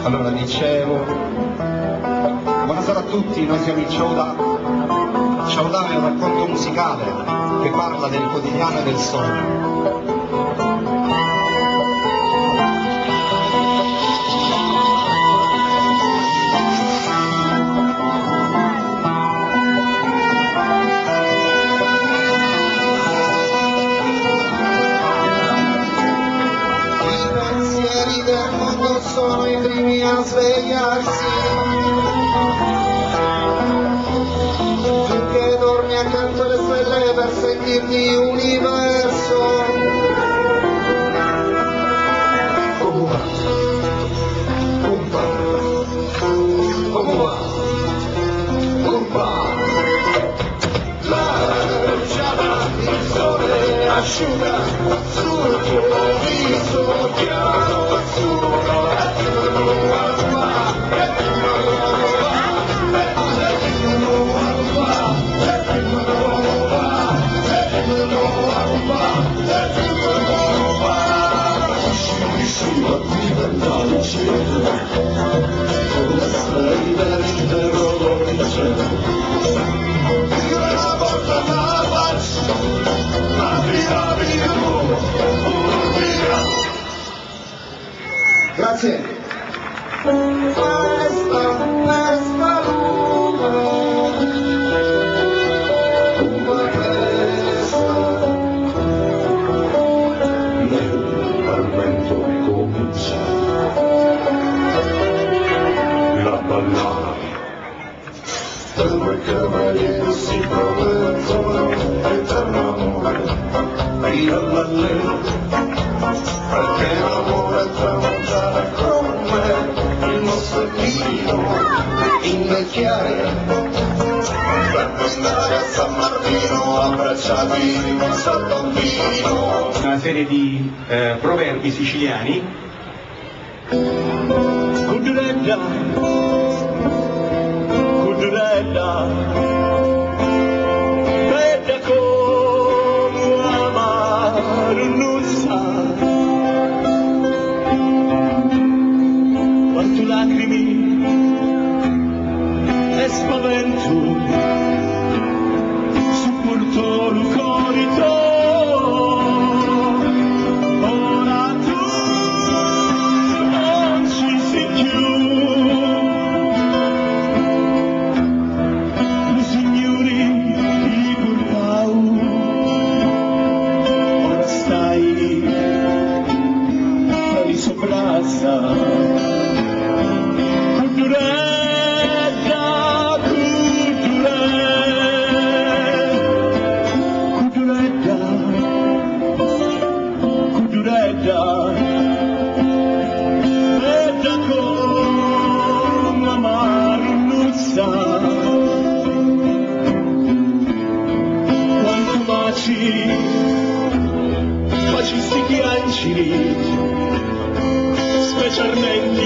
Allora dicevo, buonasera a tutti, noi siamo i Ciauda. Ciauda è un racconto musicale che parla del quotidiano e del sogno. Del mondo sono i primi a svegliarsi, finché dormi accanto alle stelle per sentirti universo. Come va? La rugiada, il sole asciuga sul tuo viso chiaro azzurro. Grazie. La ballata dove cavalieri si promettono eterno amore, via l'alleno, perché l'amore è tramontare come il nostro vino, invecchiare, per andare a San Martino abbracciati sotto un vino. Una serie di proverbi siciliani. Cudrella, cudrella, bella come amaro non sa, quanto lacrime e spavento supportò il corito. Facisti piangili, specialmente